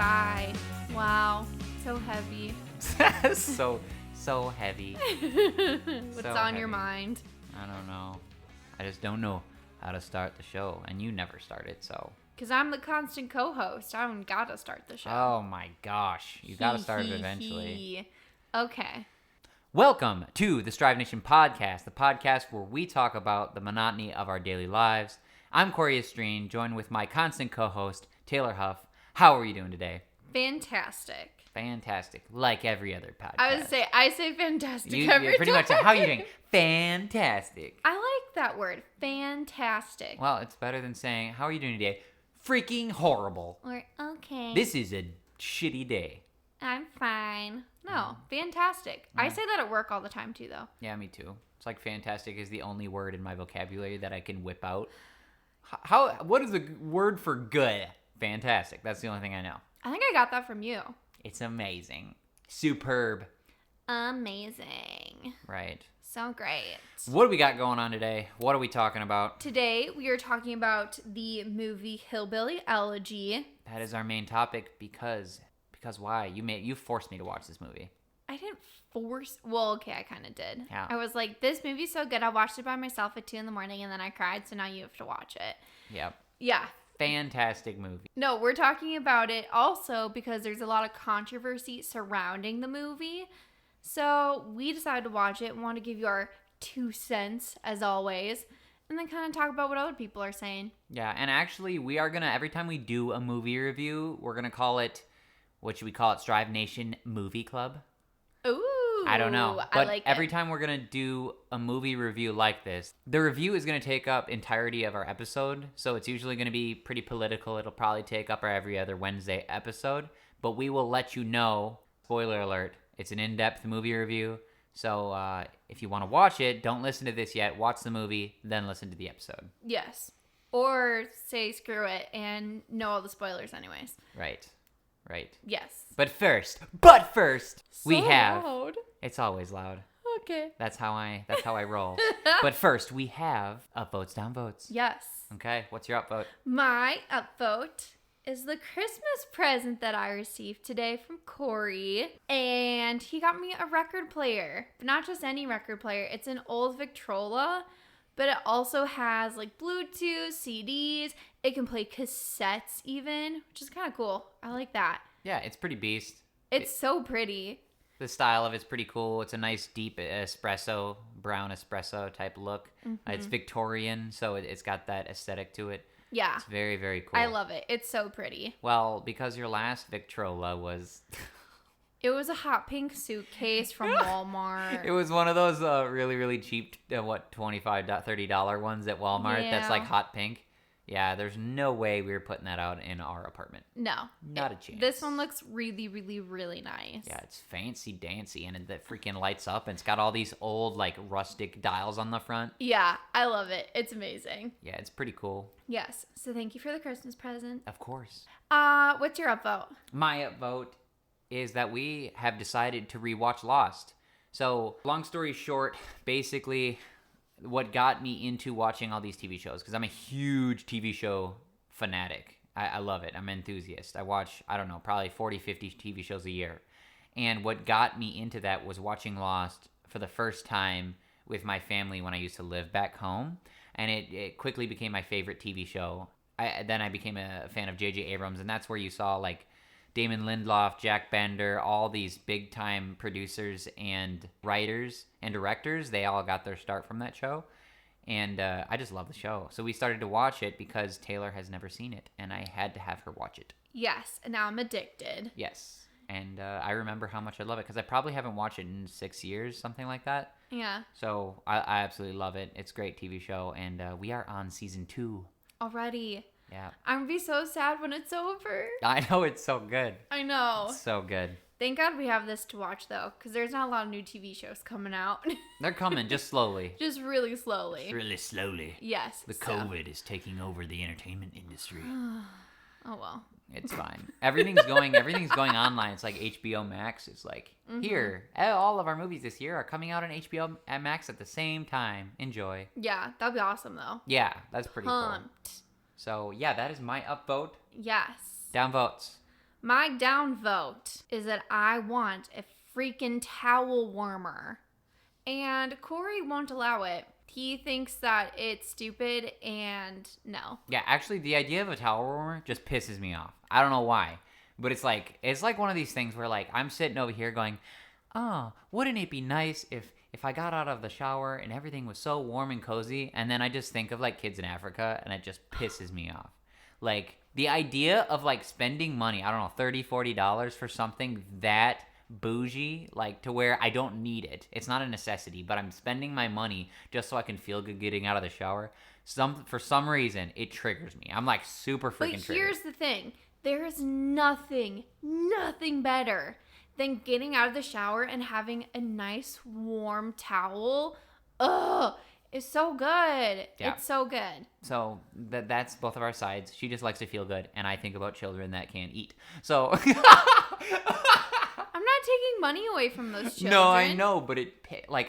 Goodbye. Wow. So heavy. so heavy. What's So on your heavy. mind? I don't know. I just don't know how to start the show, and you never start it, so. Because I'm the constant co-host. I don't gotta start the show. Oh my gosh. You gotta start it eventually. Okay. Welcome to the Strive Nation podcast, the podcast where we talk about the monotony of our daily lives. I'm Cory and Estreen, joined with my constant co-host, Taylor Huff. How are you doing today? Fantastic. Fantastic, like every other podcast. I say fantastic you every pretty time. much. How are you doing? Fantastic. I like that word. Fantastic. Well, it's better than saying, how are you doing today? Freaking horrible. Or okay. This is a shitty day. I'm fine. No, fantastic. I say that at work all the time too, though. Yeah, me too. It's like fantastic is the only word in my vocabulary that I can whip out. What is the word for good? Fantastic. That's the only thing I know. I think I got that from you. It's amazing. Superb. Amazing. Right. So great. What do we got going on today? What are we talking about? Today we are talking about the movie Hillbilly Elegy. That is our main topic because why? You forced me to watch this movie. I didn't force. Well, okay, I kind of did. Yeah. I was like, this movie's so good. I watched it by myself at 2 a.m. and then I cried. So now you have to watch it. Yep. Yeah. Fantastic movie. No, we're talking about it also because there's a lot of controversy surrounding the movie. So we decided to watch it and want to give you our 2 cents as always. And then kind of talk about what other people are saying. Yeah, and actually we are gonna, every time we do a movie review, we're gonna call it, what should we call it? Strive Nation Movie Club? Ooh. I don't know. But I like every it. time we're going to do a movie review like this, the review is going to take up entirety of our episode. So it's usually going to be pretty political. It'll probably take up our every other Wednesday episode. But we will let you know, spoiler alert, it's an in-depth movie review. So if you want to watch it, don't listen to this yet. Watch the movie, then listen to the episode. Yes. Or say screw it and know all the spoilers anyways. Right. Yes. But first, we have... Loud. It's always loud. Okay. That's how I roll. But first, we have upvotes, downvotes. Yes. Okay, what's your upvote? My upvote is the Christmas present that I received today from Cory. And he got me a record player. But not just any record player. It's an old Victrola. But it also has like Bluetooth, CDs. It can play cassettes even, which is kind of cool. I like that. Yeah, it's pretty beast. It's so pretty. The style of it's pretty cool. It's a nice deep espresso, brown espresso type look. Mm-hmm. It's Victorian, so it's got that aesthetic to it. Yeah. It's very, very cool. I love it. It's so pretty. Well, because your last Victrola was... It was a hot pink suitcase from Walmart. It was one of those really, really cheap, $25, $30 ones at Walmart that's like hot pink. Yeah, there's no way we were putting that out in our apartment. No. Not a chance. This one looks really, really, really nice. Yeah, it's fancy dancy and it freaking lights up and it's got all these old like rustic dials on the front. Yeah, I love it. It's amazing. Yeah, it's pretty cool. Yes. So thank you for the Christmas present. Of course. What's your upvote? My upvote is that we have decided to rewatch Lost. So, long story short, basically what got me into watching all these TV shows, because I'm a huge TV show fanatic. I love it. I'm an enthusiast. I watch, I don't know, probably 40, 50 TV shows a year. And what got me into that was watching Lost for the first time with my family when I used to live back home. And it quickly became my favorite TV show. Then I became a fan of J.J. Abrams, and that's where you saw like Damon Lindelof, Jack Bender, all these big-time producers and writers and directors, they all got their start from that show. And I just love the show. So we started to watch it because Taylor has never seen it, and I had to have her watch it. Yes, and now I'm addicted. Yes. And I remember how much I love it, because I probably haven't watched it in 6 years, something like that. Yeah. So I absolutely love it. It's a great TV show, and we are on season 2. Already. Yeah. I'm going to be so sad when it's over. I know, it's so good. I know. It's so good. Thank God we have this to watch, though, because there's not a lot of new TV shows coming out. They're coming, just slowly. Just really slowly. Just really slowly. Yes. The COVID is taking over the entertainment industry. Oh, well. It's fine. Everything's going online. It's like HBO Max. It's like, here, all of our movies this year are coming out on HBO Max at the same time. Enjoy. Yeah, that'd be awesome, though. Yeah, that's pretty cool. Pumped. So, yeah, that is my upvote. Yes. Downvotes. my downvote is that I want a freaking towel warmer. And Cory won't allow it. He thinks that it's stupid and no. Yeah, actually, the idea of a towel warmer just pisses me off. I don't know why. But it's like one of these things where, like, I'm sitting over here going, oh, wouldn't it be nice if I got out of the shower and everything was so warm and cozy? And then I just think of, like, kids in Africa, and it just pisses me off. Like, the idea of, like, spending money, I don't know, $30, $40 for something that bougie, like, to where I don't need it. It's not a necessity, but I'm spending my money just so I can feel good getting out of the shower. For some reason, it triggers me. I'm, like, super freaking triggered. But here's the thing. There is nothing better than getting out of the shower and having a nice warm towel. Ugh, it's so good. Yeah. It's so good. So that's both of our sides. She just likes to feel good, and I think about children that can't eat. So I'm not taking money away from those children. No, I know, but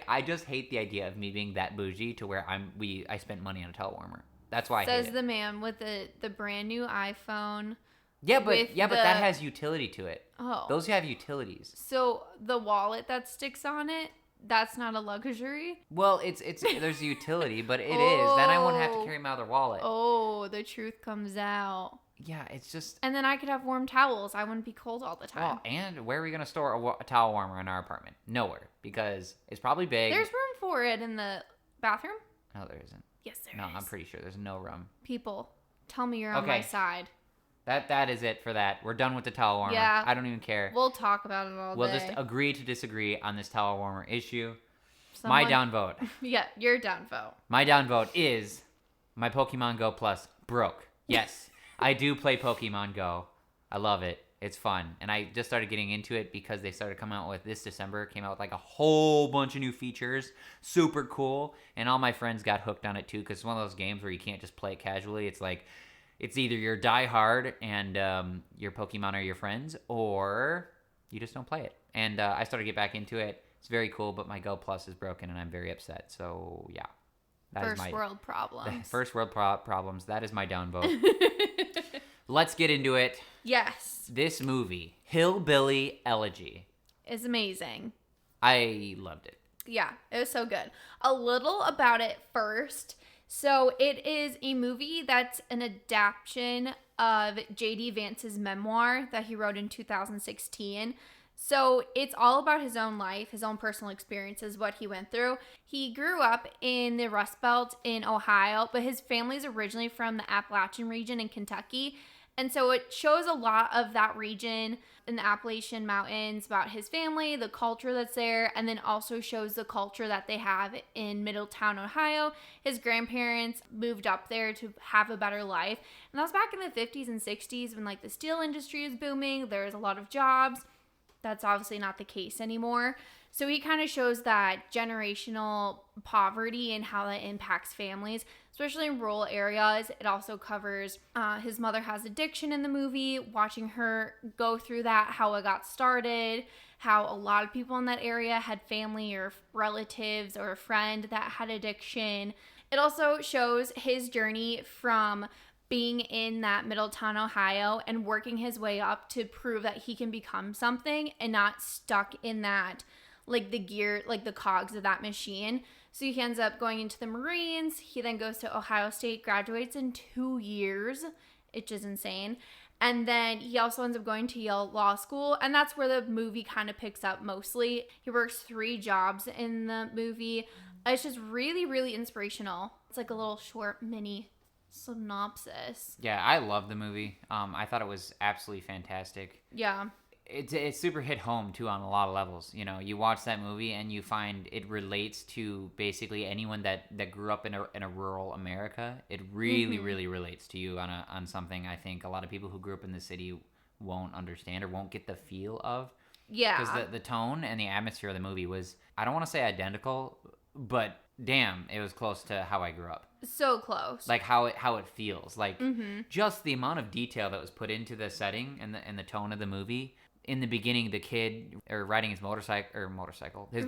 I just hate the idea of me being that bougie to where I spent money on a towel warmer. That's why I hate it. Says the man with the brand new iPhone. Yeah, but that has utility to it. Oh. Those have utilities. So the wallet that sticks on it, that's not a luxury? Well, there's a utility, but it is. Then I won't have to carry my other wallet. Oh, the truth comes out. Yeah, it's just... And then I could have warm towels. I wouldn't be cold all the time. Well, and where are we going to store a towel warmer in our apartment? Nowhere, because it's probably big. There's room for it in the bathroom? No, there isn't. Yes, there is. No, I'm pretty sure there's no room. People, tell me you're on my side. That is it for that. We're done with the towel warmer. Yeah. I don't even care. We'll talk about it all day. We'll just agree to disagree on this towel warmer issue. My downvote. Yeah, your downvote. My downvote is my Pokemon Go Plus broke. Yes, I do play Pokemon Go. I love it. It's fun. And I just started getting into it because they started coming out with this December. Came out with like a whole bunch of new features. Super cool. And all my friends got hooked on it too because it's one of those games where you can't just play it casually. It's like... It's either you're die hard and your Pokemon are your friends, or you just don't play it. And I started to get back into it. It's very cool, but my Go Plus is broken, and I'm very upset. So, yeah. First world problems. First world problems. That is my downvote. Let's get into it. Yes. This movie, Hillbilly Elegy, is amazing. I loved it. Yeah, it was so good. A little about it first. So it is a movie that's an adaptation of J.D. Vance's memoir that he wrote in 2016. So it's all about his own life, his own personal experiences, what he went through. He grew up in the Rust Belt in Ohio, but his family's originally from the Appalachian region in Kentucky. And so it shows a lot of that region in the Appalachian Mountains about his family, the culture that's there, and then also shows the culture that they have in Middletown, Ohio. His grandparents moved up there to have a better life. And that was back in the 50s and 60s when like the steel industry was booming. There was a lot of jobs. That's obviously not the case anymore. So he kind of shows that generational poverty and how that impacts families, especially in rural areas. It also covers his mother has addiction in the movie, watching her go through that, how it got started, how a lot of people in that area had family or relatives or a friend that had addiction. It also shows his journey from being in that Middletown, Ohio, and working his way up to prove that he can become something and not stuck in that, like the gear, like the cogs of that machine. So he ends up going into the Marines. He then goes to Ohio State, graduates in 2 years, which is insane. And then he also ends up going to Yale Law School, and that's where the movie kind of picks up mostly. He works 3 jobs in the movie. It's just really, really inspirational. It's like a little short mini synopsis. Yeah, I love the movie. I thought it was absolutely fantastic. Yeah. It's super hit home too on a lot of levels. You know, you watch that movie and you find it relates to basically anyone that grew up in a rural America. It really, really relates to you on something I think a lot of people who grew up in the city won't understand or won't get the feel of. Yeah. Because the tone and the atmosphere of the movie was, I don't want to say identical, but damn, it was close to how I grew up. So close. Like how it feels. Like just the amount of detail that was put into the setting and the tone of the movie. in the beginning, the kid riding his his bicycle, His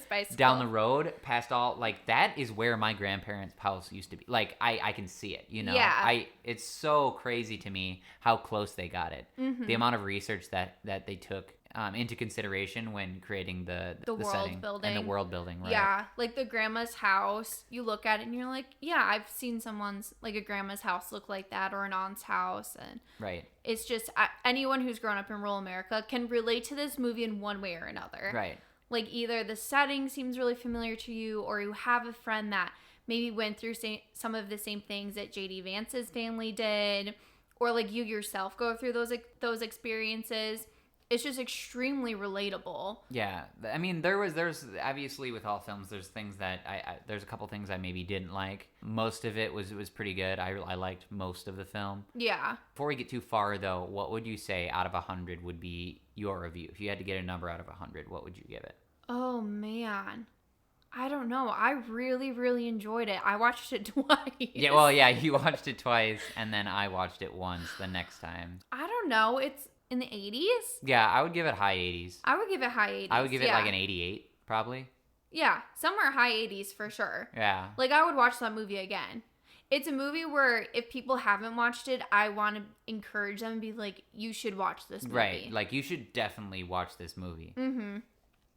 bicycle. down the road past all, like, that is where my grandparents' house used to be. Like, I can see it, you know? Yeah. It's so crazy to me how close they got it. Mm-hmm. The amount of research that they took into consideration when creating the world setting building. and the world building, right? Yeah, like the grandma's house, you look at it and you're like, yeah, I've seen someone's, like a grandma's house look like that, or an aunt's house. And Right. it's just, anyone who's grown up in rural America can relate to this movie in one way or another. Right. Like, either the setting seems really familiar to you, or you have a friend that maybe went through some of the same things that JD Vance's family did, or like you yourself go through those experiences. It's just extremely relatable. Yeah, I mean, there's obviously, with all films, there's things that there's a couple things I maybe didn't like. Most of it was pretty good. I liked most of the film. Yeah. Before we get too far, though, what would you say out of 100 would be your review? If you had to get a number out of 100, what would you give it? Oh, man. I don't know. I really, really enjoyed it. I watched it twice. Yeah, well, yeah, you watched it twice, and then I watched it once the next time. I don't know. It's in the 80s? Yeah, I would give it high 80s. I would give it high 80s. I would give it like an 88, probably. Yeah, somewhere high 80s for sure. Yeah. Like, I would watch that movie again. It's a movie where if people haven't watched it, I want to encourage them and be like, you should watch this movie. Right. Like, you should definitely watch this movie. Mm-hmm.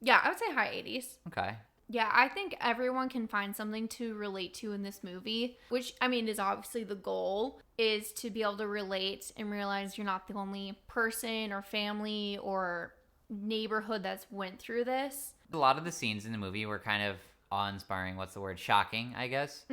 Yeah, I would say high 80s. Okay. Yeah, I think everyone can find something to relate to in this movie, which, I mean, is obviously the goal, is to be able to relate and realize you're not the only person or family or neighborhood that's went through this. A lot of the scenes in the movie were kind of awe-inspiring. What's the word? Shocking, I guess,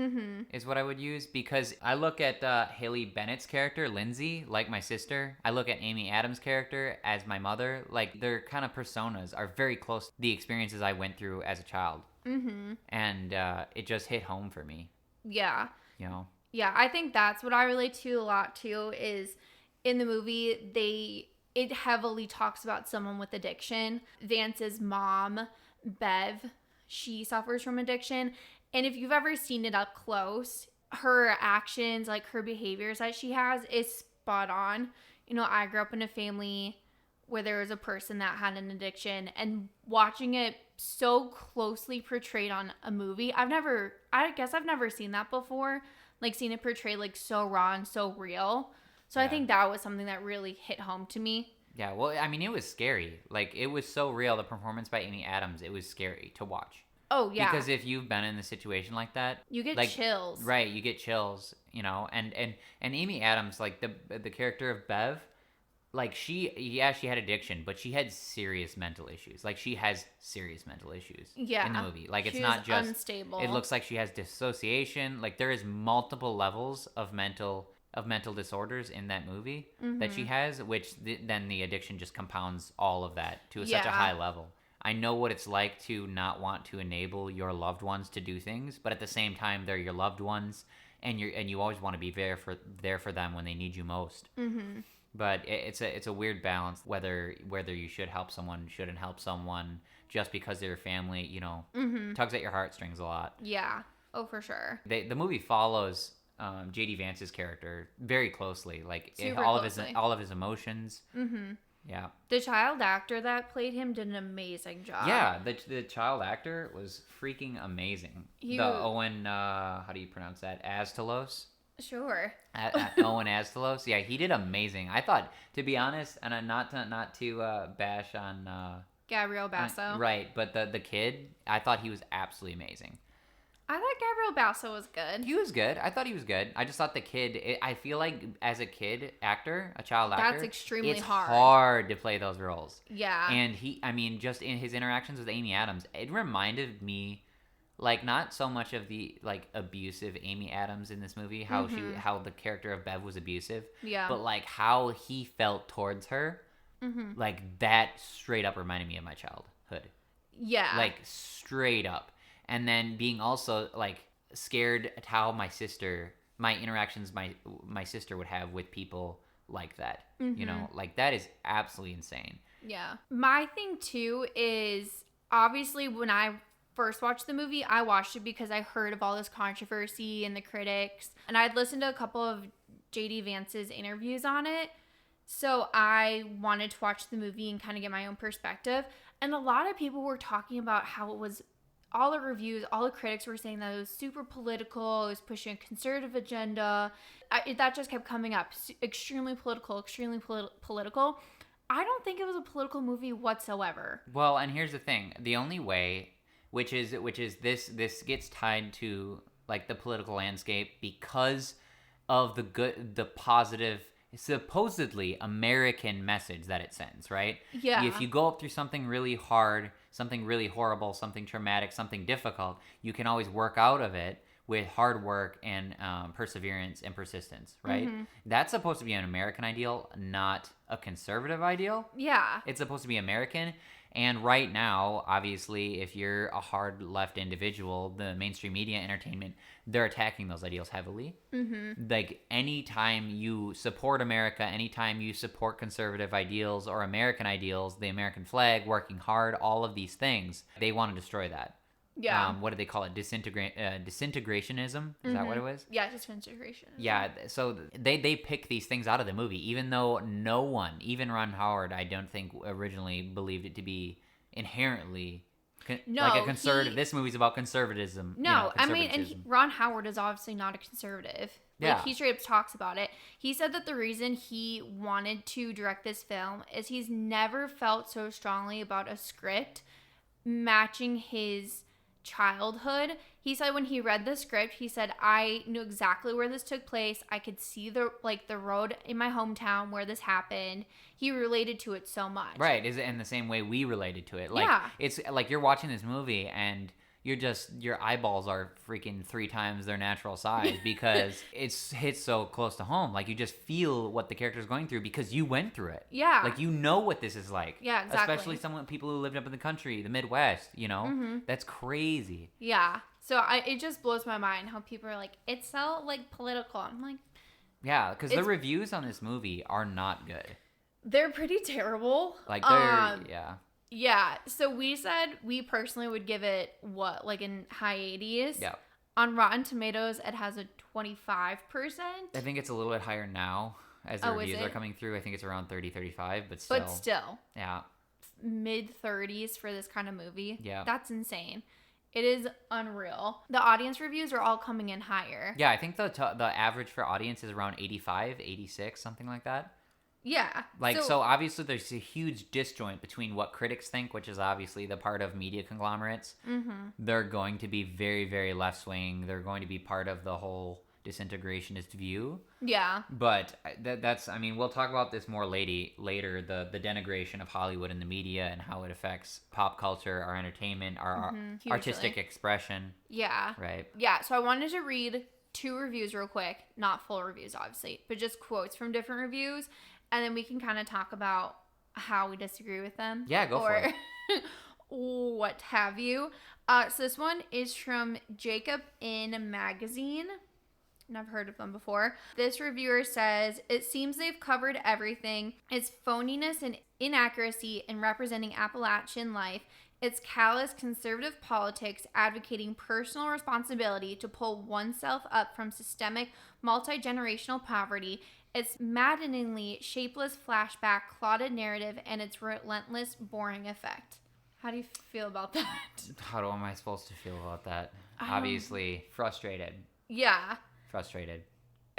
is what I would use. Because I look at Haley Bennett's character, Lindsay, like my sister. I look at Amy Adams' character as my mother. Like, their kind of personas are very close to the experiences I went through as a child. Mm-hmm. And it just hit home for me. Yeah. You know? Yeah, I think that's what I relate to a lot, too, is in the movie, it heavily talks about someone with addiction. Vance's mom, Bev, she suffers from addiction. And if you've ever seen it up close, her actions, like her behaviors that she has, is spot on. You know, I grew up in a family where there was a person that had an addiction, and watching it so closely portrayed on a movie, I guess I've never seen that before. Like, seen it portrayed like so raw and so real. So yeah. I think that was something that really hit home to me. Yeah, well, I mean, it was scary. Like, it was so real. The performance by Amy Adams, it was scary to watch. Oh, yeah. Because if you've been in a situation like that, you get like, chills. Right, you get chills, you know. And Amy Adams, like, the character of Bev, like, she had addiction, but she had serious mental issues. Like, she has serious mental issues in the movie. Like, it's not just unstable. It looks like she has dissociation. Like, there is multiple levels of mental disorders in that movie that she has, which then the addiction just compounds all of that to such a high level. I know what it's like to not want to enable your loved ones to do things, but at the same time, they're your loved ones, and you always want to be there for them when they need you most. Mm-hmm. But it's a weird balance whether you should help someone, shouldn't help someone, just because they're your family. You know, tugs at your heartstrings a lot. Yeah. Oh, for sure. The movie follows JD Vance's character very closely, like super all closely. of his emotions. Mm-hmm. Yeah. The child actor that played him did an amazing job. Yeah, the child actor was freaking amazing. The Owen, how do you pronounce that? Astalos. Sure. Owen Astalos. Yeah, he did amazing. I thought, to be honest, and not to bash on Gabriel Basso. Right, but the kid, I thought he was absolutely amazing. I thought Gabriel Basso was good. He was good. I thought he was good. I just thought the kid, I feel like as a kid actor, a child actor, that's extremely it's hard. hard to play those roles. Yeah. And just in his interactions with Amy Adams, it reminded me, like, not so much of the, like, abusive Amy Adams in this movie, how the character of Bev was abusive. Yeah. But, like, how he felt towards her, like, that straight up reminded me of my childhood. Yeah. Like, straight up. And then being also, like, scared at how my sister would have with people like that. You know, like, that is absolutely insane. Yeah. My thing, too, is obviously when I first watched the movie, I watched it because I heard of all this controversy and the critics. And I'd listened to a couple of JD Vance's interviews on it. So I wanted to watch the movie and kind of get my own perspective. And a lot of people were talking about how it was, all the reviews, all the critics were saying that it was super political, it was pushing a conservative agenda. That just kept coming up. Extremely political, political. I don't think it was a political movie whatsoever. Well, and here's the thing. The only way, which is this gets tied to like the political landscape because of the positive, supposedly American message that it sends, right? Yeah. If you go up through something really hard, something really horrible, something traumatic, something difficult, you can always work out of it with hard work and perseverance and persistence, right? Mm-hmm. That's supposed to be an American ideal, not a conservative ideal. Yeah. It's supposed to be American. And right now, obviously, if you're a hard left individual, the mainstream media entertainment, they're attacking those ideals heavily. Mm-hmm. Like, anytime you support America, anytime you support conservative ideals or American ideals, the American flag, working hard, all of these things, they want to destroy that. Yeah. What do they call it? Disintegrationism? Is that what it was? Yeah, disintegration. Yeah. So they pick these things out of the movie, even though no one, even Ron Howard, I don't think originally believed it to be inherently like a conservative. This movie's about conservatism. No, I mean, and Ron Howard is obviously not a conservative. Like, he straight up talks about it. He said that the reason he wanted to direct this film is he's never felt so strongly about a script matching his childhood. He said when he read the script, he said, I knew exactly where this took place. I could see the road in my hometown where this happened. He related to it so much. Right. Is it in the same way we related to it? Like, it's like you're watching this movie and your eyeballs are freaking 3 times their natural size because it's hit so close to home. Like, you just feel what the character's going through because you went through it. Yeah. Like, you know what this is like. Yeah, exactly. Especially people who lived up in the country, the Midwest, Mm-hmm. That's crazy. Yeah. So it just blows my mind how people are like, it's so, like, political. I'm like... Yeah, because the reviews on this movie are not good. They're pretty terrible. Like, they're... yeah. Yeah, so we said we personally would give it, like in high 80s? Yeah. On Rotten Tomatoes, it has a 25%. I think it's a little bit higher now as the reviews are coming through. I think it's around 30, 35, but still. But still. Yeah. Mid-30s for this kind of movie. Yeah. That's insane. It is unreal. The audience reviews are all coming in higher. Yeah, I think the average for audience is around 85, 86, something like that. Yeah. So obviously there's a huge disjoint between what critics think, which is obviously the part of media conglomerates. Mm-hmm. They're going to be very, very left-wing. They're going to be part of the whole disintegrationist view. Yeah. But that's, I mean, we'll talk about this more later, the denigration of Hollywood and the media and how it affects pop culture, our entertainment, our artistic expression. Yeah. Right. Yeah, so I wanted to read 2 reviews real quick. Not full reviews, obviously, but just quotes from different reviews. And then we can kind of talk about how we disagree with them. Yeah, go for it. What have you. So this one is from Jacob in Magazine. Never heard of them before. This reviewer says, it seems they've covered everything. Its phoniness and inaccuracy in representing Appalachian life. Its callous conservative politics advocating personal responsibility to pull oneself up from systemic multi-generational poverty. Its maddeningly shapeless flashback, clotted narrative, and its relentless, boring effect. How do you feel about that? How am I supposed to feel about that? Obviously, frustrated. Yeah. Frustrated.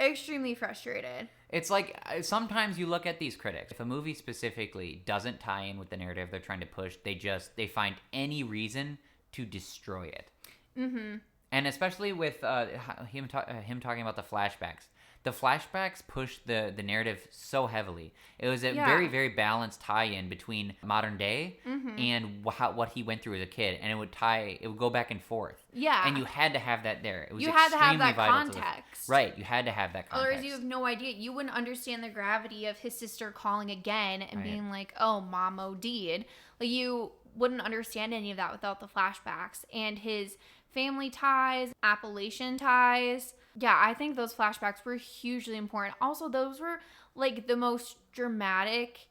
Extremely frustrated. It's like, sometimes you look at these critics. If a movie specifically doesn't tie in with the narrative they're trying to push, they find any reason to destroy it. Mm-hmm. And especially with him talking about the flashbacks. The flashbacks pushed the narrative so heavily. It was a very, very balanced tie-in between modern day and what he went through as a kid, and it would go back and forth. Yeah, and you had to have that there. It was you had to have that vital context, right? You had to have that context. Otherwise, you have no idea. You wouldn't understand the gravity of his sister calling again and being like, "Oh, Mom OD'd." Like, you wouldn't understand any of that without the flashbacks and his family ties, Appalachian ties. Yeah, I think those flashbacks were hugely important. Also, those were, like, the most dramatic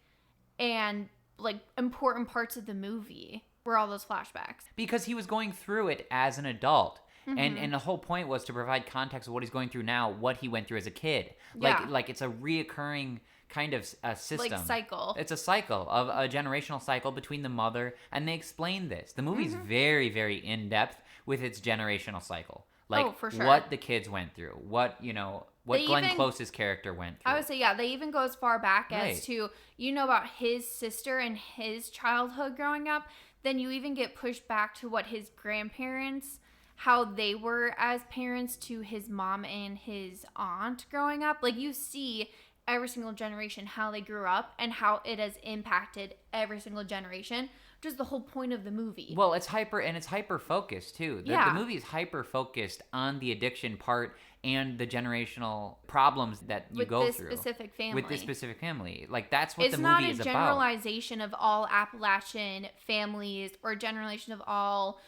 and, like, important parts of the movie were all those flashbacks. Because he was going through it as an adult. And the whole point was to provide context of what he's going through now, what he went through as a kid. Like it's a reoccurring kind of a system. Like cycle. It's a cycle of a generational cycle between the mother, and they explain this. The movie's very, very in-depth with its generational cycle. Like, for sure. what the kids went through, what Glenn Close's character went through. I would say, yeah, they even go as far back Right. as to, about his sister and his childhood growing up. Then you even get pushed back to what his grandparents, how they were as parents to his mom and his aunt growing up. Like, you see every single generation, how they grew up and how it has impacted every single generation, which is the whole point of the movie. Well, it's hyper focused too. The movie is hyper focused on the addiction part and the generational problems that you go through. With this specific family. Like, that's what the movie is about. It's not a generalization of all Appalachian families or generalization of all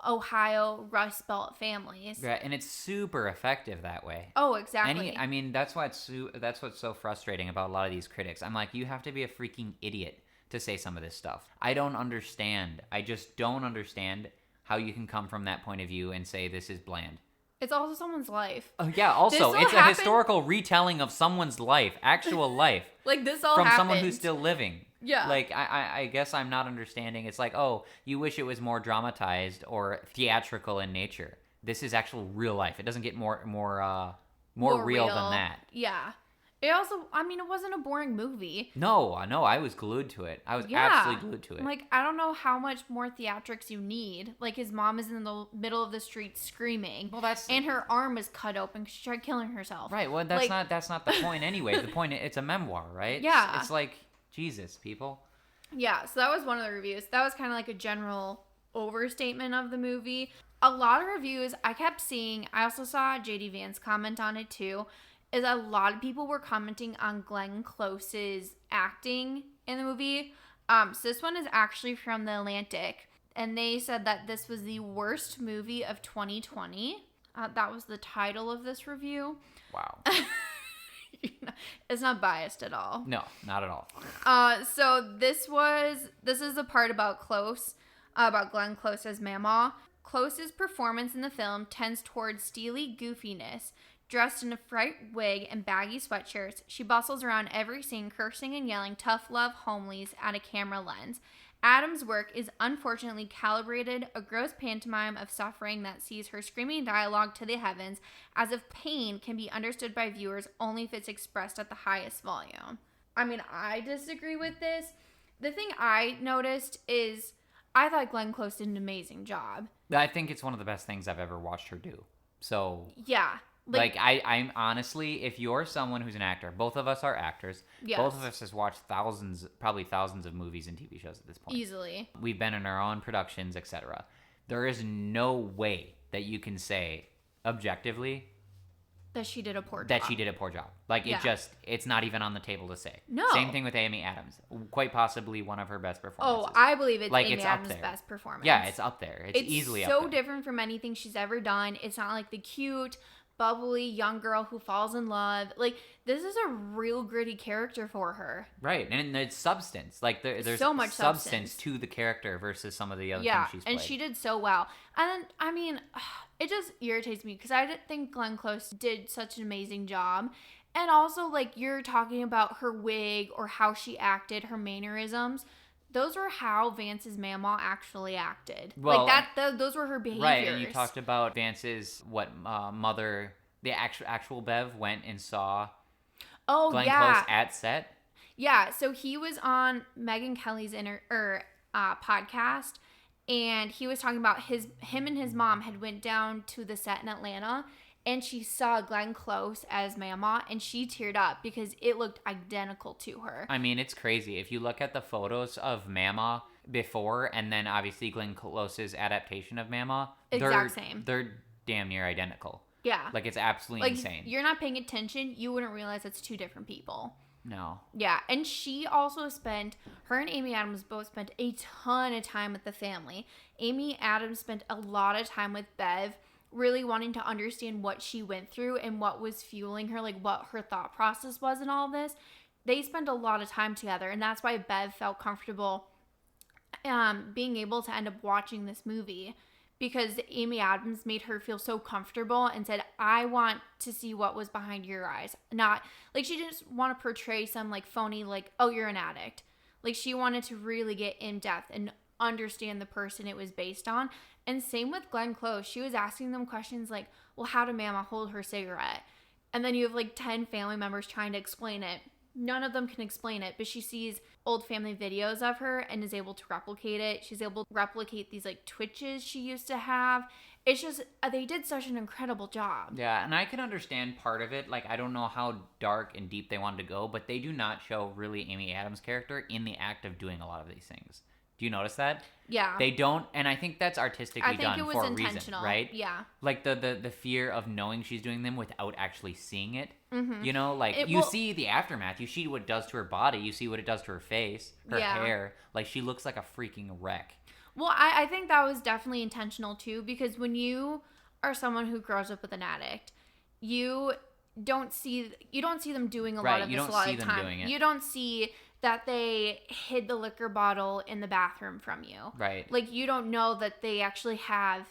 Ohio Rust Belt families. Yeah, and it's super effective that way. Oh, exactly. That's what's so frustrating about a lot of these critics. I'm like, you have to be a freaking idiot to say some of this stuff. I don't understand. I just don't understand how you can come from that point of view and say this is bland. It's also someone's life. Oh yeah, also it's a historical retelling of someone's life, actual life. Like, this all from happened. Someone who's still living. Yeah. Like, I guess I'm not understanding. It's like, oh, you wish it was more dramatized or theatrical in nature. This is actual real life. It doesn't get more real than that. Yeah. It also, it wasn't a boring movie. No, I was glued to it. I was absolutely glued to it. Like, I don't know how much more theatrics you need. Like, his mom is in the middle of the street screaming. Well, and her arm is cut open because she tried killing herself. Right. Well, that's not the point anyway. The point, it's a memoir, right? Yeah. It's like, Jesus, people. Yeah, so that was one of the reviews. That was kind of like a general overstatement of the movie. A lot of reviews I kept seeing, I also saw JD Vance comment on it too, is a lot of people were commenting on Glenn Close's acting in the movie. So this one is actually from The Atlantic, and they said that this was the worst movie of 2020. That was the title of this review. Wow. It's not biased at all. No, not at all. So this is the part about Glenn Close as Mamaw. Close's performance in the film tends towards steely goofiness. Dressed in a fright wig and baggy sweatshirts, she bustles around every scene cursing and yelling tough love homilies at a camera lens. Adam's work is unfortunately calibrated, a gross pantomime of suffering that sees her screaming dialogue to the heavens, as if pain can be understood by viewers only if it's expressed at the highest volume. I disagree with this. The thing I noticed is I thought Glenn Close did an amazing job. I think it's one of the best things I've ever watched her do. So yeah. I'm honestly, if you're someone who's an actor, both of us are actors. Yes. Both of us has watched probably thousands of movies and TV shows at this point. Easily. We've been in our own productions, etc. There is no way that you can say objectively that she did a poor job. Like, it's not even on the table to say. No. Same thing with Amy Adams. Quite possibly one of her best performances. Oh, I believe it's Amy Adams' best performance. Yeah, it's up there. It's easily up there. It's so different from anything she's ever done. It's not like the cute, bubbly young girl who falls in love. Like, this is a real gritty character for her. Right, and it's substance. Like, there's so much substance to the character versus some of the other things she's played. And she did so well. And it just irritates me because I didn't think Glenn Close did such an amazing job. And also, like, you're talking about her wig or how she acted, her mannerisms. Those were how Vance's Mamaw actually acted. Well, like, those were her behaviors. Right, and you talked about Vance's, mother, the actual Bev went and saw Glenn Close at set. Yeah, so he was on Megyn Kelly's podcast, and he was talking about him and his mom had went down to the set in Atlanta, and she saw Glenn Close as Mamaw, and she teared up because it looked identical to her. It's crazy. If you look at the photos of Mamaw before, and then obviously Glenn Close's adaptation of Mamaw, same. They're damn near identical. Yeah. Like, it's absolutely insane. You're not paying attention, you wouldn't realize it's two different people. No. Yeah, and she also her and Amy Adams both spent a ton of time with the family. Amy Adams spent a lot of time with Bev, really wanting to understand what she went through and what was fueling her, like what her thought process was in all of this. They spent a lot of time together, and that's why Bev felt comfortable being able to end up watching this movie, because Amy Adams made her feel so comfortable and said, I want to see what was behind your eyes. Not, like, she didn't want to portray some, like, phony, like, oh, you're an addict. Like, she wanted to really get in depth and understand the person it was based on. And same with Glenn Close. She was asking them questions like, well, how did Mama hold her cigarette? And then you have, like, 10 family members trying to explain it. None of them can explain it, but she sees old family videos of her and is able to replicate it. She's able to replicate these, like, twitches she used to have. It's just, they did such an incredible job. Yeah, and I can understand part of it. Like, I don't know how dark and deep they wanted to go, but they do not show really Amy Adams' character in the act of doing a lot of these things. Do you notice that? Yeah. They don't, and I think that's artistically done for a reason, right? Yeah. Like the fear of knowing she's doing them without actually seeing it. Mm-hmm. You know, like see the aftermath. You see what it does to her body. You see what it does to her face, her hair. Like, she looks like a freaking wreck. Well, I think that was definitely intentional too, because when you are someone who grows up with an addict, you don't see them doing a lot of this a lot of the time. You don't see that they hid the liquor bottle in the bathroom from you. Right. Like, you don't know that they actually have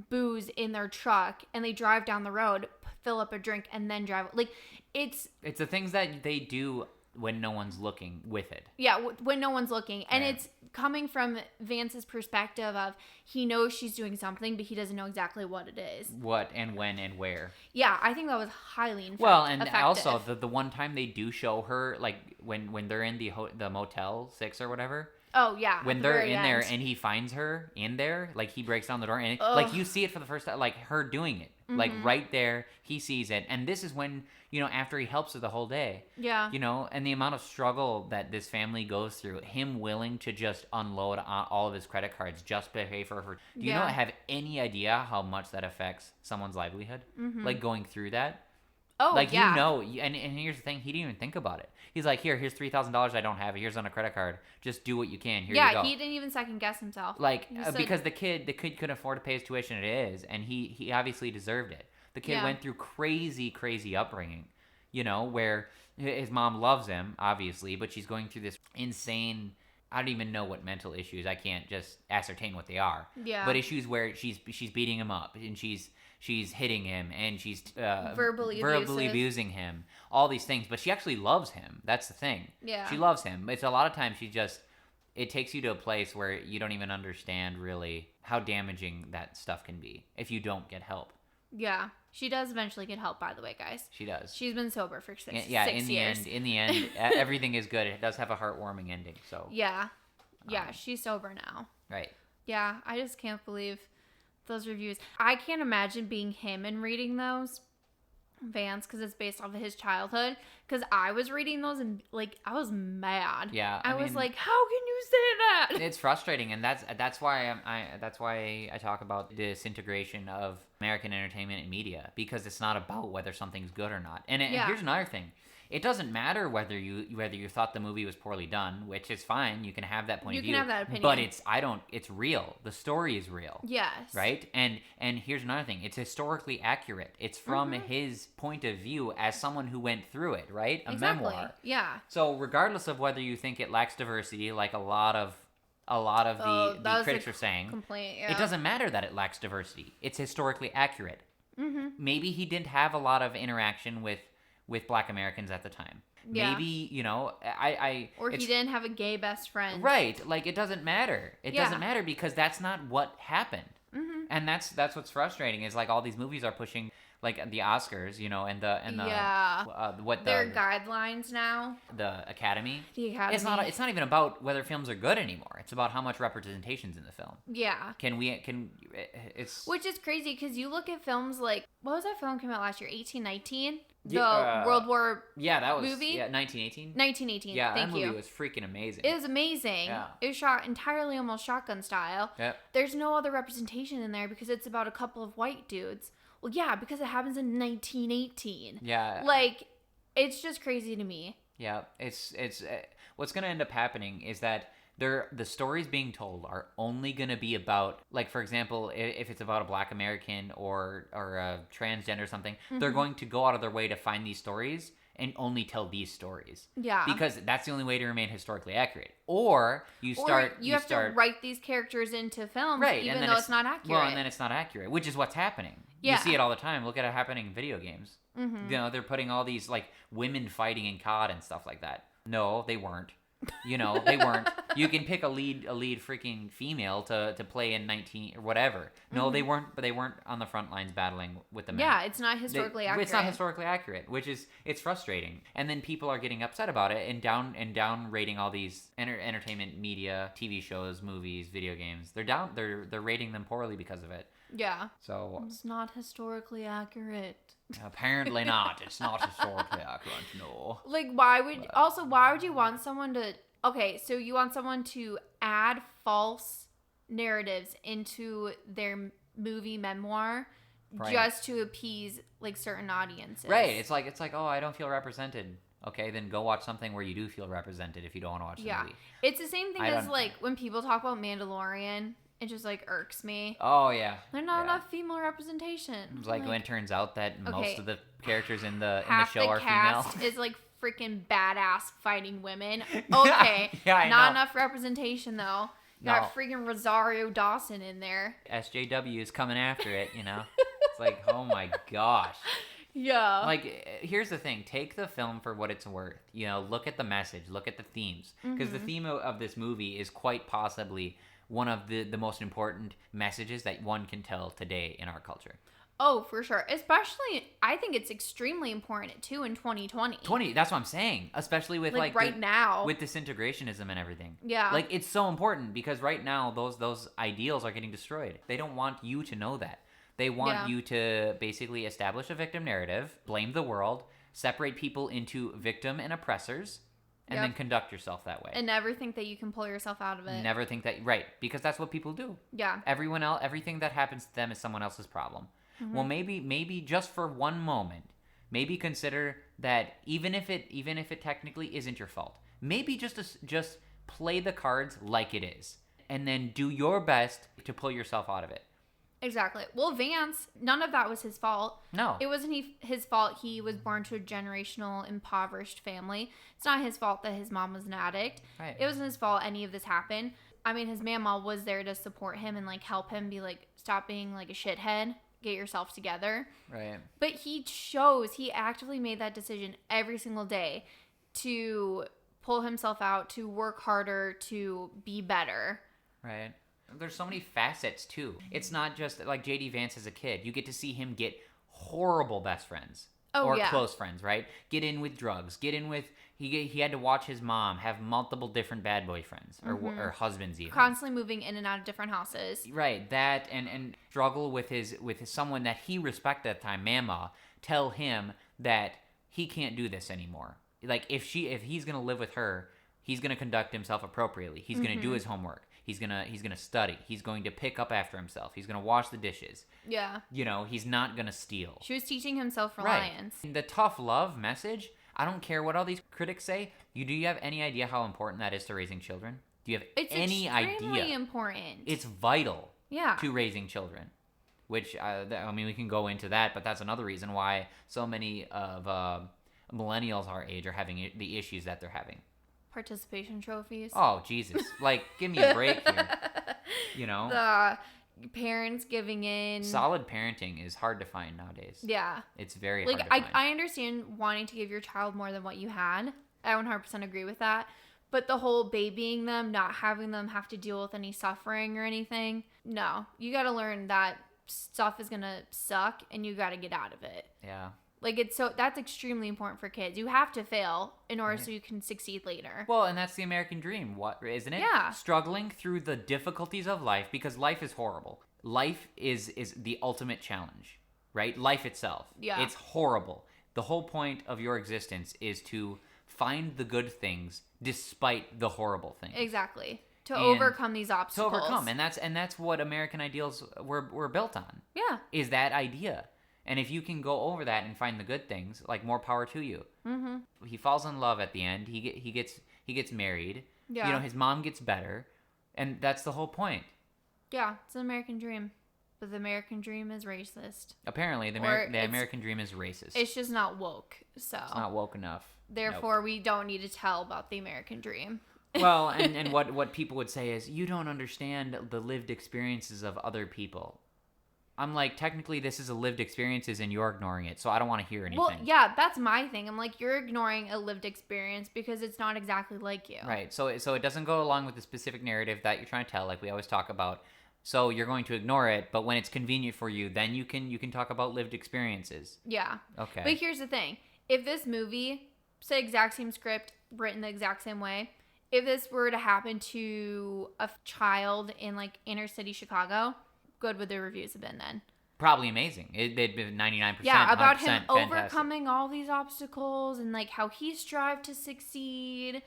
booze in their truck and they drive down the road, fill up a drink, and then drive. Like, it's the things that they do when no one's looking with it. Yeah, when no one's looking. And it's coming from Vance's perspective of, he knows she's doing something, but he doesn't know exactly what it is. What and when and where. Yeah, I think that was highly effective. Well, and also the one time they do show her, like, when they're in the Motel 6 or whatever. Oh, yeah. When they're in there and he finds her in there, like, he breaks down the door and like, you see it for the first time, like, her doing it. Mm-hmm. Like, right there, he sees it. And this is when, you know, after he helps her the whole day. Yeah. You know, and the amount of struggle that this family goes through, him willing to just unload on all of his credit cards just to pay for her. Do you not have any idea how much that affects someone's livelihood? Mm-hmm. Like, going through that? Oh, like, yeah. you know, and here's the thing, he didn't even think about it. He's like, here's $3,000 I don't have. Here's on a credit card. Just do what you can. Here you go. Yeah, he didn't even second guess himself. Like, because the kid couldn't afford to pay his tuition, it is, and he obviously deserved it. The kid went through crazy upbringing, you know, where his mom loves him, obviously, but she's going through this insane, I don't even know what mental issues. I can't just ascertain what they are. Yeah. But issues where she's beating him up, and she's hitting him, and she's verbally abusing him, all these things. But she actually loves him. That's the thing. Yeah. She loves him. It's a lot of times it takes you to a place where you don't even understand really how damaging that stuff can be if you don't get help. Yeah. She does eventually get help, by the way, guys. She does. She's been sober for 6 years. In the end, everything is good. It does have a heartwarming ending. So yeah. Yeah, she's sober now. Right. Yeah, I just can't believe those reviews. I can't imagine being him and reading those, Vance, because it's based off of his childhood. Because I was reading those and, like, I was mad. Yeah, I was like, how can you say that? It's frustrating, and that's why I talk about the disintegration of American entertainment and media, because it's not about whether something's good or not. And here's another thing. It doesn't matter whether you thought the movie was poorly done, which is fine. You can have that point of view. You can have that opinion. But it's real. The story is real. Yes. Right? And here's another thing. It's historically accurate. It's from his point of view as someone who went through it, right? A memoir. Yeah. So regardless of whether you think it lacks diversity, like a lot of the critics are saying, complaint, yeah. It doesn't matter that it lacks diversity. It's historically accurate. Mm-hmm. Maybe he didn't have a lot of interaction with Black Americans at the time. Yeah. Maybe, you know, or he didn't have a gay best friend. Right. Like, it doesn't matter. It doesn't matter because that's not what happened. Mm-hmm. And that's what's frustrating is, like, all these movies are pushing, like, the Oscars, you know, and the their guidelines now. The Academy. The Academy. It's not even about whether films are good anymore. It's about how much representation's in the film. Yeah. It's which is crazy because you look at films like, what was that film came out last year? 1819. The World War movie? Yeah, 1918. 1918. Yeah, Thank that movie you. was freaking amazing. It was amazing. Yeah. It was shot entirely almost shotgun style. Yep. There's no other representation in there because it's about a couple of white dudes. Well, yeah, because it happens in 1918. Yeah. Like, it's just crazy to me. Yeah, it's what's going to end up happening is that the stories being told are only going to be about, like, for example, if it's about a Black American or a transgender or something, they're going to go out of their way to find these stories and only tell these stories. Yeah. Because that's the only way to remain historically accurate. Or you have to write these characters into films, right, even though it's not accurate. Well, and then it's not accurate, which is what's happening. Yeah. You see it all the time. Look at it happening in video games. Mm-hmm. You know, they're putting all these like women fighting in COD and stuff like that. No, they weren't. You know, they weren't. You can pick a lead freaking female to play in 19 or whatever. No, they weren't. But they weren't on the front lines battling with the men. Yeah, it's not historically accurate. It's not historically accurate, which is it's frustrating. And then people are getting upset about it and down rating all these entertainment media, TV shows, movies, video games. They're rating them poorly because of it. Yeah. So it's not historically accurate. Apparently not. It's not historically accurate, no. Like, why would you want someone to... Okay, so you want someone to add false narratives into their movie memoir just to appease, like, certain audiences. Right. It's like, oh, I don't feel represented. Okay, then go watch something where you do feel represented if you don't want to watch the movie. It's the same thing as, like, when people talk about Mandalorian... It just, like, irks me. Oh, yeah. There's not enough female representation. It's like when it turns out that most of the characters in the show are female. Half the cast is, like, freaking badass fighting women. Okay. I not know. Enough representation, though. Got freaking Rosario Dawson in there. SJW is coming after it, you know? It's like, oh, my gosh. Yeah. Like, here's the thing. Take the film for what it's worth. You know, look at the message. Look at the themes. Because the theme of this movie is quite possibly... one of the most important messages that one can tell today in our culture. Oh, for sure. Especially, I think it's extremely important, too, in 2020. That's what I'm saying. Especially with, like right now. With disintegrationism and everything. Yeah. Like, it's so important because right now, those ideals are getting destroyed. They don't want you to know that. They want you to basically establish a victim narrative, blame the world, separate people into victim and oppressors, and then conduct yourself that way. And never think that you can pull yourself out of it. Never think that, right, because that's what people do. Yeah. Everyone else, everything that happens to them is someone else's problem. Mm-hmm. Well, maybe just for one moment, maybe consider that even if it technically isn't your fault, maybe just play the cards like it is, and then do your best to pull yourself out of it. Exactly. Well, Vance, none of that was his fault. No. It wasn't his fault he was born to a generational impoverished family. It's not his fault that his mom was an addict. Right. It wasn't his fault any of this happened. I mean, his mama was there to support him and, like, help him be like, stop being like a shithead. Get yourself together. Right. But he actively made that decision every single day to pull himself out, to work harder, to be better. Right. There's so many facets, too. It's not just like J.D. Vance as a kid. You get to see him get horrible best friends. Close friends, right? Get in with drugs. Get in with... He had to watch his mom have multiple different bad boyfriends. Or husbands, even. Constantly moving in and out of different houses. Right. That and struggle with his someone that he respected at the time, Mama, tell him that he can't do this anymore. Like, if he's going to live with her, he's going to conduct himself appropriately. He's going to do his homework. He's gonna study. He's going to pick up after himself. He's gonna wash the dishes. Yeah. You know, he's not gonna steal. She was teaching him self-reliance. Right. The tough love message, I don't care what all these critics say. Do you have any idea how important that is to raising children? Do you have any idea? It's extremely important. It's vital. Yeah. To raising children. Which, I mean, we can go into that, but that's another reason why so many of millennials our age are having the issues that they're having. Participation trophies. Oh, Jesus. Like, give me a break here. You know? The parents giving in. Solid parenting is hard to find nowadays. Yeah. It's very hard to find. find. I understand wanting to give your child more than what you had. I 100% agree with that. But the whole babying them, not having them have to deal with any suffering or anything. No. You got to learn that stuff is going to suck and you got to get out of it. Yeah. Like, that's extremely important for kids. You have to fail in order so you can succeed later. Well, and that's the American dream, isn't it? Yeah. Struggling through the difficulties of life, because life is horrible. Life is the ultimate challenge, right? Life itself. Yeah. It's horrible. The whole point of your existence is to find the good things despite the horrible things. Exactly. To overcome these obstacles. To overcome. And that's what American ideals were built on. Yeah. Is that idea. And if you can go over that and find the good things, like, more power to you. Mm-hmm. He falls in love at the end. He gets married. Yeah. You know, his mom gets better, and that's the whole point. Yeah, it's an American dream. but the American dream is racist. Apparently, the American dream is racist. It's just not woke, so. It's not woke enough. Therefore, we don't need to tell about the American dream. Well, and what people would say is, you don't understand the lived experiences of other people. I'm like, technically, this is a lived experiences, and you're ignoring it, so I don't want to hear anything. Well, yeah, that's my thing. I'm like, you're ignoring a lived experience because it's not exactly like you. Right. So it doesn't go along with the specific narrative that you're trying to tell, like we always talk about. So you're going to ignore it, but when it's convenient for you, then you can talk about lived experiences. Yeah. Okay. But here's the thing: if this movie, say, exact same script, written the exact same way, if this were to happen to a child in like inner city Chicago, good would the reviews have been then? Probably amazing. They'd been 99%. Yeah, about him fantastic. overcoming all these obstacles and like how he strived to succeed.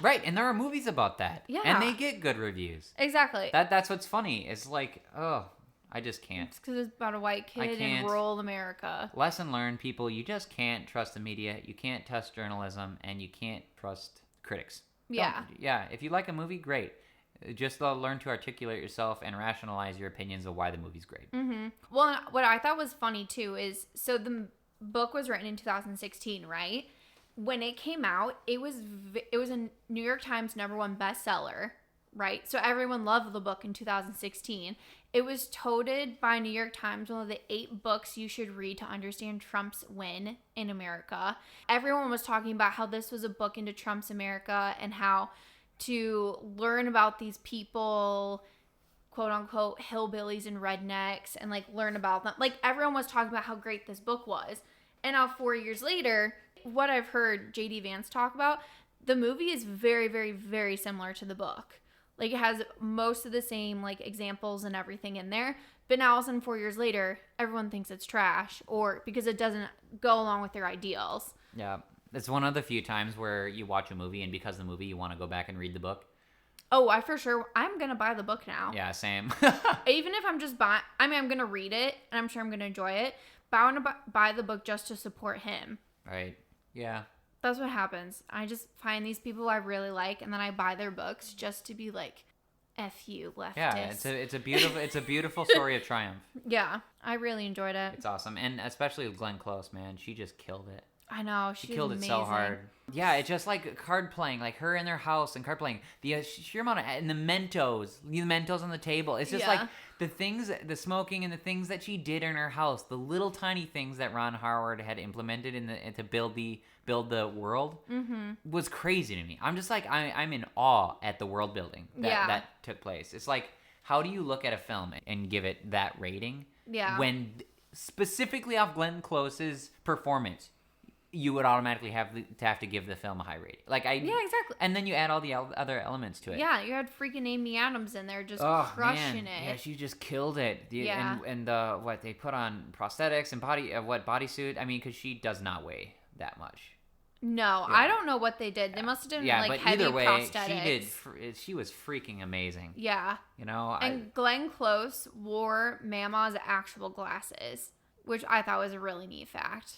Right, and there are movies about that. Yeah. And they get good reviews. Exactly. That's what's funny. It's like, oh, I just can't. It's because it's about a white kid in rural America. Lesson learned, people. You just can't trust the media. You can't trust journalism, and you can't trust critics. Yeah. Yeah, if you like a movie, great. Just learn to articulate yourself and rationalize your opinions of why the movie's great. Mm-hmm. Well, what I thought was funny, too, is so the book was written in 2016, right? When it came out, it was a New York Times #1 bestseller, right? So everyone loved the book in 2016. It was touted by New York Times, one of the 8 books you should read to understand Trump's win in America. Everyone was talking about how this was a book into Trump's America and how to learn about these people, quote unquote, hillbillies and rednecks, and like learn about them. Like everyone was talking about how great this book was. And now 4 years later, what I've heard J.D. Vance talk about, the movie is very, very, very similar to the book. Like it has most of the same like examples and everything in there. But now all of a sudden 4 years later, everyone thinks it's trash or because it doesn't go along with their ideals. Yeah. It's one of the few times where you watch a movie and because of the movie you want to go back and read the book. Oh, I'm going to buy the book now. Yeah, same. Even if I'm just I'm going to read it and I'm sure I'm going to enjoy it, but I want to buy the book just to support him. Right. Yeah. That's what happens. I just find these people I really like and then I buy their books just to be like, F you, leftist. Yeah, it's a beautiful story of triumph. Yeah, I really enjoyed it. It's awesome. And especially Glenn Close, man. She just killed it. I know, she killed amazing. it so hard. Yeah, it's just like card playing, like her in their house and card playing. The sheer amount of and the Mentos on the table. It's just like the things, the smoking and the things that she did in her house, the little tiny things that Ron Howard had implemented to build the world was crazy to me. I'm just like I'm in awe at the world building that took place. It's like, how do you look at a film and give it that rating? Yeah. When specifically off Glenn Close's performance, you would automatically have to give the film a high rating. Yeah, exactly. And then you add all the other elements to it. Yeah, you had freaking Amy Adams in there just crushing it. Yeah, she just killed it. And what they put on prosthetics and bodysuit. I mean, because she does not weigh that much. No, yeah. I don't know what they did. They must have done like heavy either way, prosthetics. She was freaking amazing. Yeah. You know. And Glenn Close wore Mama's actual glasses, which I thought was a really neat fact.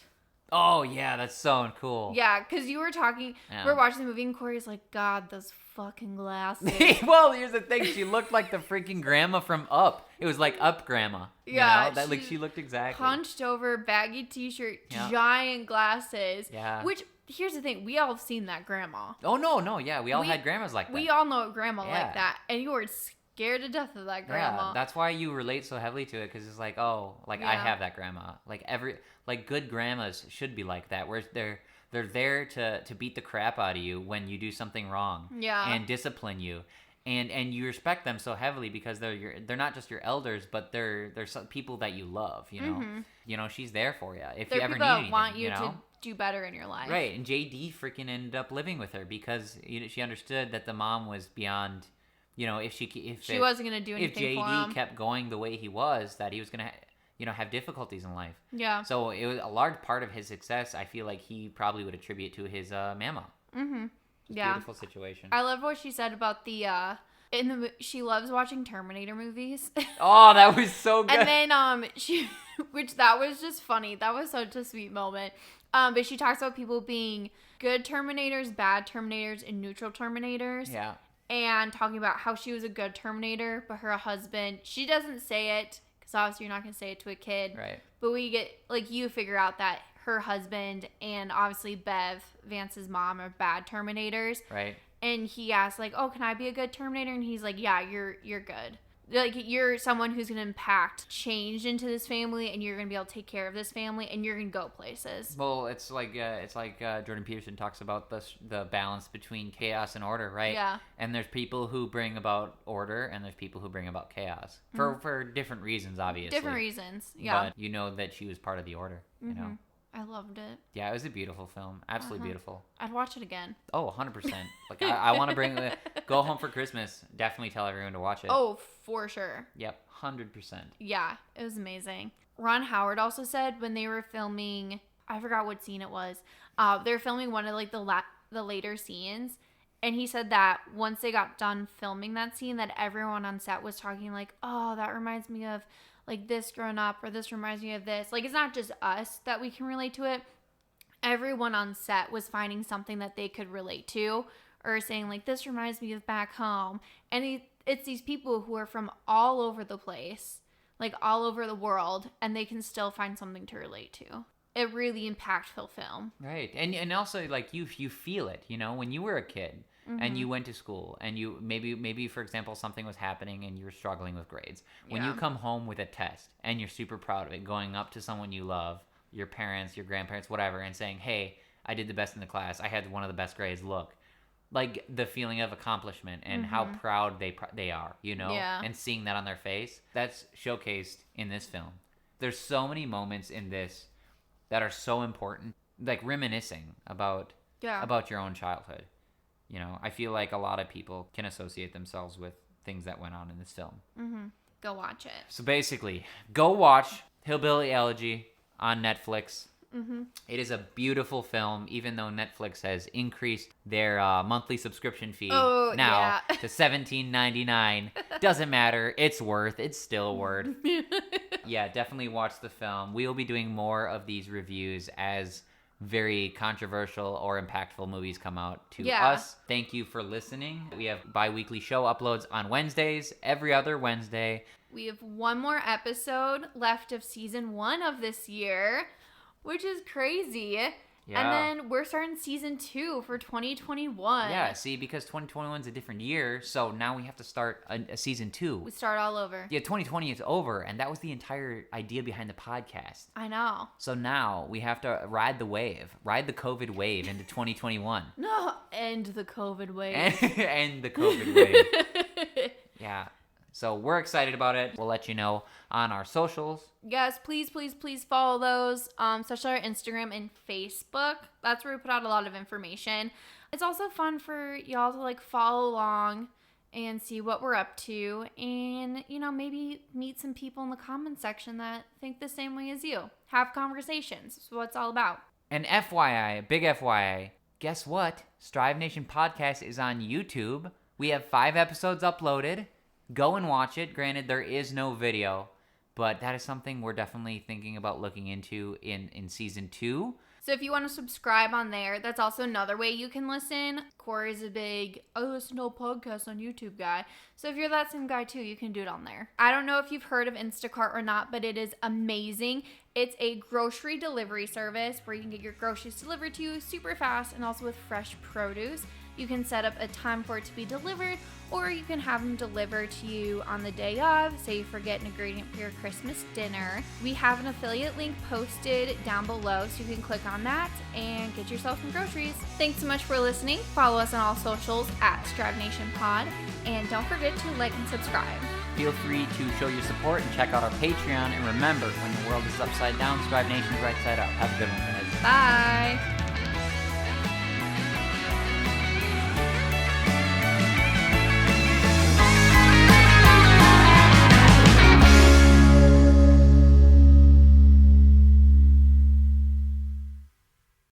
Oh, yeah, that's so cool. Yeah, because you were talking, we're watching the movie, and Corey's like, God, those fucking glasses. Well, here's the thing. She looked like the freaking grandma from Up. It was like Up grandma. Yeah. You know? She looked exactly. Hunched over, baggy t-shirt, giant glasses. Yeah. Which, here's the thing. We all have seen that grandma. Oh, no. Yeah, we all had grandmas like that. We all know a grandma like that. And you were scared to death of that grandma. Yeah, that's why you relate so heavily to it, because it's like, I have that grandma. Like good grandmas should be like that, where they're there to beat the crap out of you when you do something wrong. Yeah. And discipline you. And you respect them so heavily because they're not just your elders, but they're some people that you love, you know. Mm-hmm. You know, she's there for you if you ever need anything. They want you to do better in your life. Right. And JD freaking ended up living with her because she understood that the mom was beyond. You know, if she wasn't going to do anything for him. If JD kept going the way he was, that he was going to, have difficulties in life. Yeah. So it was a large part of his success. I feel like he probably would attribute to his mama. Mm-hmm. Yeah. Beautiful situation. I love what she said about she loves watching Terminator movies. Oh, that was so good. And then that was just funny. That was such a sweet moment. But she talks about people being good Terminators, bad Terminators, and neutral Terminators. Yeah. And talking about how she was a good Terminator, but her husband, she doesn't say it because obviously you're not going to say it to a kid. Right. But we get, like, you figure out that her husband and obviously Bev, Vance's mom, are bad Terminators. Right. And he asks, like, oh, can I be a good Terminator? And he's like, yeah, you're good. Like, you're someone who's going to impact change into this family, and you're going to be able to take care of this family, and you're going to go places. Well, it's like Jordan Peterson talks about the balance between chaos and order, right? Yeah. And there's people who bring about order, and there's people who bring about chaos for different reasons, obviously. Different reasons, yeah. But you know that she was part of the order, you know? I loved it. Yeah, it was a beautiful film. Absolutely beautiful. I'd watch it again. Oh, 100%. Like, I want to go home for Christmas. Definitely tell everyone to watch it. Oh, for sure. Yep, 100%. Yeah, it was amazing. Ron Howard also said when they were filming, I forgot what scene it was. They were filming one of, like, the later scenes. And he said that once they got done filming that scene, that everyone on set was talking like, oh, that reminds me of, like, this growing up, or this reminds me of this. Like, it's not just us that we can relate to it. Everyone on set was finding something that they could relate to, or saying, like, this reminds me of back home. And it's these people who are from all over the place, like, all over the world, and they can still find something to relate to. A really impactful film. Right. And also, like, you feel it, you know, when you were a kid. And you went to school, and you maybe for example something was happening and you were struggling with grades. When you come home with a test and you're super proud of it, going up to someone you love, your parents, your grandparents, whatever, and saying, "Hey, I did the best in the class. I had one of the best grades. Look." Like, the feeling of accomplishment and how proud they are, you know, and seeing that on their face, that's showcased in this film. There's so many moments in this that are so important, like reminiscing about your own childhood. You know, I feel like a lot of people can associate themselves with things that went on in this film. Go watch it. So basically, go watch Hillbilly Elegy on Netflix. It is a beautiful film, even though Netflix has increased their monthly subscription fee to $17.99. Doesn't matter. It's still worth. Yeah, definitely watch the film. We will be doing more of these reviews as very controversial or impactful movies come out to us. Thank you for listening. We have bi-weekly show uploads on Wednesdays, every other Wednesday. We have one more episode left of season 1 of this year, which is crazy. Yeah. And then we're starting season 2 for 2021. Yeah, see, because 2021 is a different year, so now we have to start a season 2. We start all over. Yeah, 2020 is over, and that was the entire idea behind the podcast. I know. So now we have to ride the COVID wave into 2021. No, end the COVID wave. End the COVID wave. Yeah. So we're excited about it. We'll let you know on our socials. Yes, please follow those, especially our Instagram and Facebook. That's where we put out a lot of information. It's also fun for y'all to, like, follow along and see what we're up to, and, you know, maybe meet some people in the comment section that think the same way as you. Have conversations. That's what it's all about. And FYI, big FYI, guess what? Strive Nation Podcast is on YouTube. We have 5 episodes uploaded. Go and watch it. Granted, there is no video, but that is something we're definitely thinking about looking into in season 2. So if you want to subscribe on there, that's also another way you can listen. Cory's a big, I listen to a podcast on YouTube guy. So if you're that same guy too, you can do it on there. I don't know if you've heard of Instacart or not, but it is amazing. It's a grocery delivery service where you can get your groceries delivered to you super fast, and also with fresh produce. You can set up a time for it to be delivered, or you can have them delivered to you on the day of, say you forget an ingredient for your Christmas dinner. We have an affiliate link posted down below, so you can click on that and get yourself some groceries. Thanks so much for listening. Follow us on all socials at Strive Nation Pod, and don't forget to like and subscribe. Feel free to show your support and check out our Patreon. And remember, when the world is upside down, Strive Nation's right side up. Have a good one, guys. Bye.